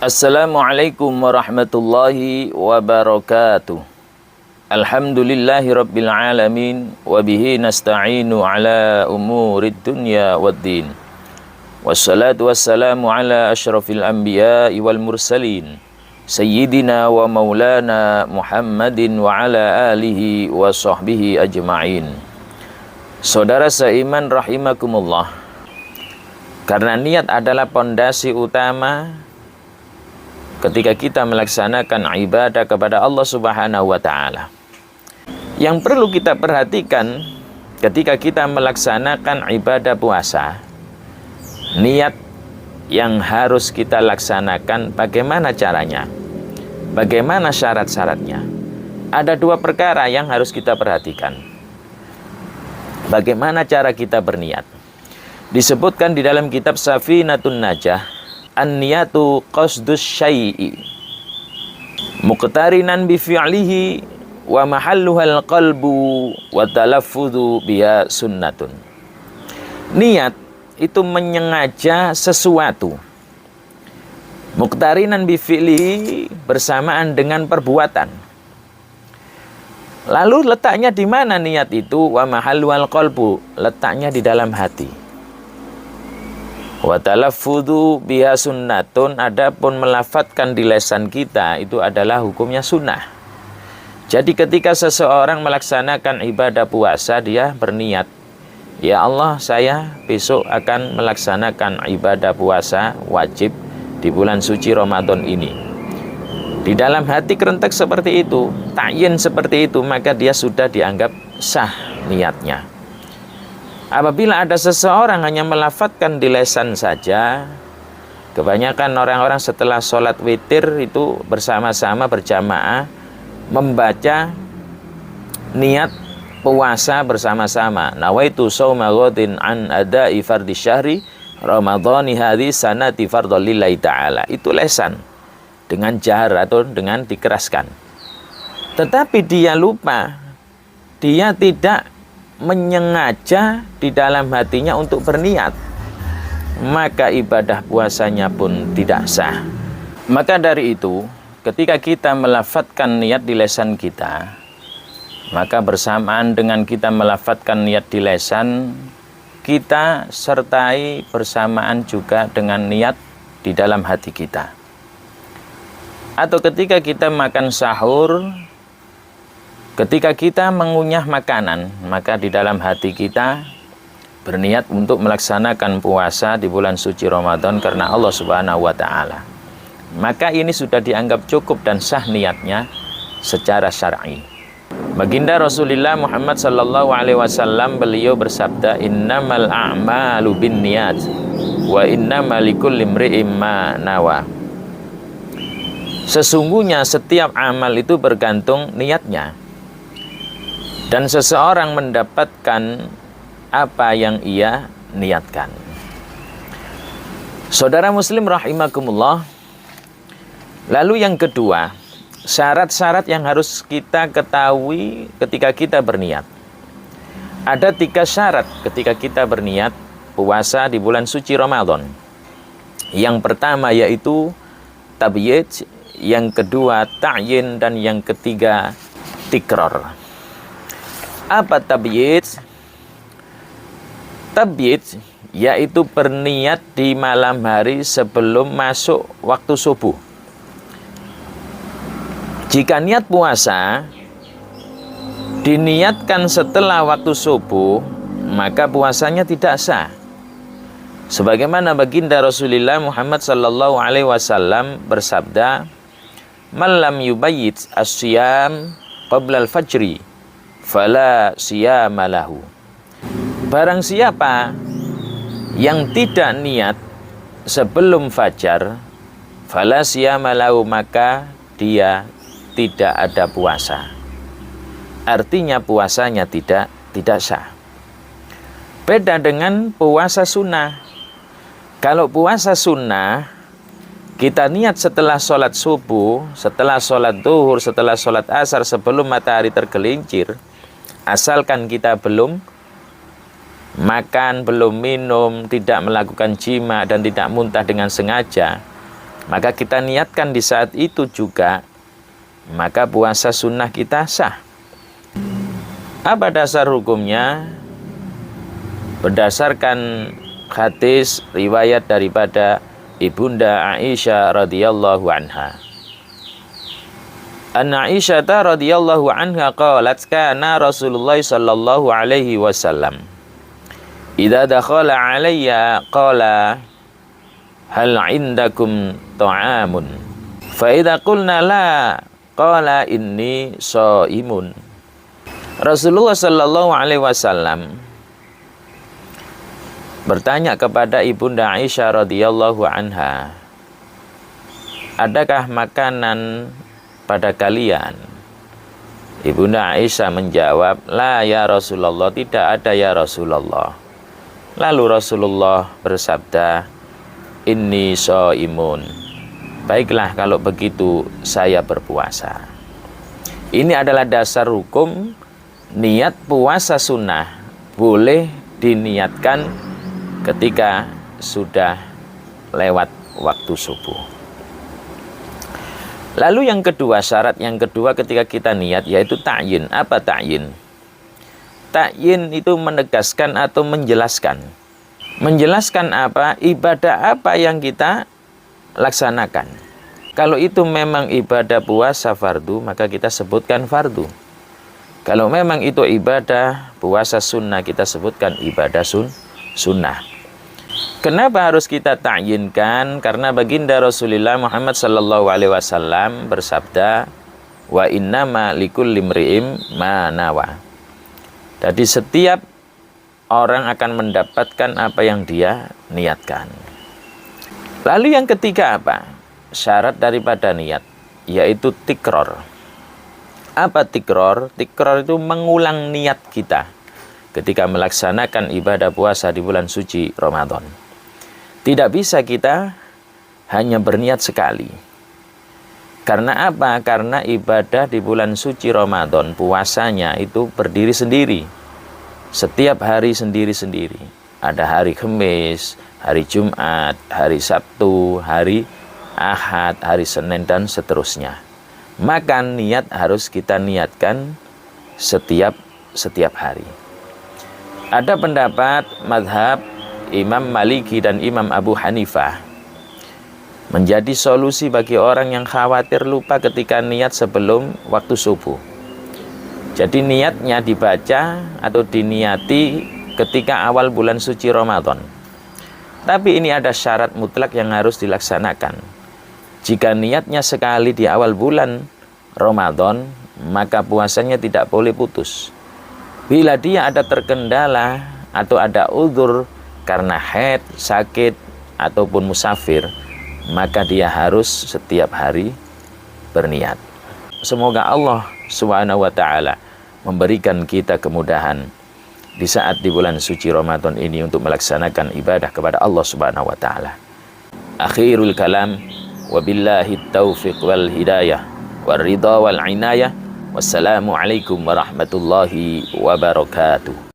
Assalamualaikum warahmatullahi wabarakatuh. Alhamdulillahi rabbil alamin. Wabihi nasta'inu ala umurid dunya waddin. Wassalatu wassalamu ala ashrafil anbiya'i wal mursalin, Sayyidina wa maulana Muhammadin wa ala alihi wa sahbihi ajma'in. Saudara seiman rahimakumullah, karena niat adalah pondasi utama ketika kita melaksanakan ibadah kepada Allah Subhanahu wa Ta'ala. Yang perlu kita perhatikan ketika kita melaksanakan ibadah puasa, niat yang harus kita laksanakan, bagaimana caranya, bagaimana syarat-syaratnya. Ada dua perkara yang harus kita perhatikan. Bagaimana cara kita berniat? Disebutkan di dalam kitab Safinatun Najah, an-niyatu qasdus syai'i muqtarinan bi fi'lihi wa mahalluhal qalbu wa talaffudhu biha sunnatun. Niat itu menyengaja sesuatu, muqtarinan bi fi'lihi, bersamaan dengan perbuatan. Lalu letaknya di mana niat itu? Wa mahalluhal qalbu, letaknya di dalam hati. Wa talaffudhu biha sunnatun, adapun melafatkan di lisan kita itu adalah hukumnya sunnah. Jadi ketika seseorang melaksanakan ibadah puasa, dia berniat, ya Allah, saya besok akan melaksanakan ibadah puasa wajib di bulan suci Ramadan ini. Di dalam hati kerentek seperti itu, ta'yin seperti itu, maka dia sudah dianggap sah niatnya. Apabila ada seseorang hanya melafatkan di lisan saja, kebanyakan orang-orang setelah sholat witir itu bersama-sama berjamaah membaca niat puasa bersama-sama. Nawaitu shauma ghadin an ada'i fardhi syahri ramadhani hadhi sanati fardhan lillahi ta'ala. Itu lisan dengan jahar atau dengan dikeraskan. Tetapi dia lupa, dia tidak menyengaja di dalam hatinya untuk berniat, maka ibadah puasanya pun tidak sah. Maka dari itu, ketika kita melafatkan niat di lisan kita, maka bersamaan dengan kita melafatkan niat di lisan, kita sertai bersamaan juga dengan niat di dalam hati kita. Atau ketika kita makan sahur, ketika kita mengunyah makanan, maka di dalam hati kita berniat untuk melaksanakan puasa di bulan suci Ramadan karena Allah Subhanahu wa Ta'ala. Maka ini sudah dianggap cukup dan sah niatnya secara syar'i. Baginda Rasulullah Muhammad sallallahu alaihi wasallam, beliau bersabda, innamal a'malu binniyat wa innamal likulli imri'in ma nawa. Sesungguhnya setiap amal itu bergantung niatnya, dan seseorang mendapatkan apa yang ia niatkan. Saudara muslim rahimakumullah. Lalu yang kedua, syarat-syarat yang harus kita ketahui ketika kita berniat. Ada 3 syarat ketika kita berniat puasa di bulan suci Ramadan. Yang pertama yaitu tabyid, yang kedua ta'yin, dan yang ketiga tikrar. Apa tabyid? Tabyid yaitu berniat di malam hari sebelum masuk waktu subuh. Jika niat puasa diniatkan setelah waktu subuh, maka puasanya tidak sah. Sebagaimana baginda Rasulullah Muhammad sallallahu alaihi wasallam bersabda, "Man lam yubayyit as-siyam qabla al-fajri fala siyama lahu." Barang siapa yang tidak niat sebelum fajar, fala siyama lahu, maka dia tidak ada puasa. Artinya puasanya tidak sah. Beda dengan puasa sunnah. Kalau puasa sunnah, kita niat setelah sholat subuh, setelah sholat duhur, setelah sholat asar, sebelum matahari tergelincir, asalkan kita belum makan, belum minum, tidak melakukan jima, dan tidak muntah dengan sengaja, maka kita niatkan di saat itu juga, maka puasa sunnah kita sah. Apa dasar hukumnya? Berdasarkan hadis riwayat daripada Ibunda Aisyah radhiyallahu anha. Anna Aisyah radhiyallahu anha qalat kana Rasulullah sallallahu alaihi wasallam idza dakhala alayya qala hal indakum ta'amun fa idza qulna la qala inni shaimun. Rasulullah sallallahu alaihi wasallam bertanya kepada Ibunda Aisyah radhiyallahu anha, adakah makanan pada kalian? Ibunda Aisyah menjawab, la ya Rasulullah, tidak ada ya Rasulullah. Lalu Rasulullah bersabda, inni shaimun. Baiklah kalau begitu saya berpuasa. Ini adalah dasar hukum niat puasa sunnah boleh diniatkan ketika sudah lewat waktu subuh. Lalu yang kedua, syarat yang kedua ketika kita niat yaitu ta'yin. Apa ta'yin? Ta'yin itu menegaskan atau menjelaskan. Menjelaskan apa? Ibadah apa yang kita laksanakan. Kalau itu memang ibadah puasa fardu, maka kita sebutkan fardu. Kalau memang itu ibadah puasa sunnah, kita sebutkan ibadah sunnah. Kenapa harus kita ta'yinkan? Karena baginda Rasulullah Muhammad sallallahu alaihi wasallam bersabda, wa innama likulli imri'in ma nawa. Jadi setiap orang akan mendapatkan apa yang dia niatkan. Lalu yang ketiga apa? Syarat daripada niat, yaitu tikror. Apa tikror? Tikror itu mengulang niat kita ketika melaksanakan ibadah puasa di bulan suci Ramadan. Tidak bisa kita hanya berniat sekali. Karena apa? Karena ibadah di bulan suci Ramadan, puasanya itu berdiri sendiri. Setiap hari sendiri-sendiri. Ada hari Kamis, hari Jumat, hari Sabtu, hari Ahad, hari Senin, dan seterusnya. Maka niat harus kita niatkan setiap hari. Ada pendapat mazhab Imam Maliki dan Imam Abu Hanifah menjadi solusi bagi orang yang khawatir lupa ketika niat sebelum waktu subuh. Jadi niatnya dibaca atau diniati ketika awal bulan suci Ramadan. Tapi ini ada syarat mutlak yang harus dilaksanakan. Jika niatnya sekali di awal bulan Ramadan, maka puasanya tidak boleh putus. Bila dia ada terkendala atau ada uzur karena haid, sakit, ataupun musafir, maka dia harus setiap hari berniat. Semoga Allah Subhanahu wa ta'ala memberikan kita kemudahan di saat di bulan suci Ramadan ini untuk melaksanakan ibadah kepada Allah Subhanahu wa ta'ala. Akhirul kalam, wabillahi taufiq wal hidayah, wal ridha wal inayah. Wassalamualaikum warahmatullahi wabarakatuh.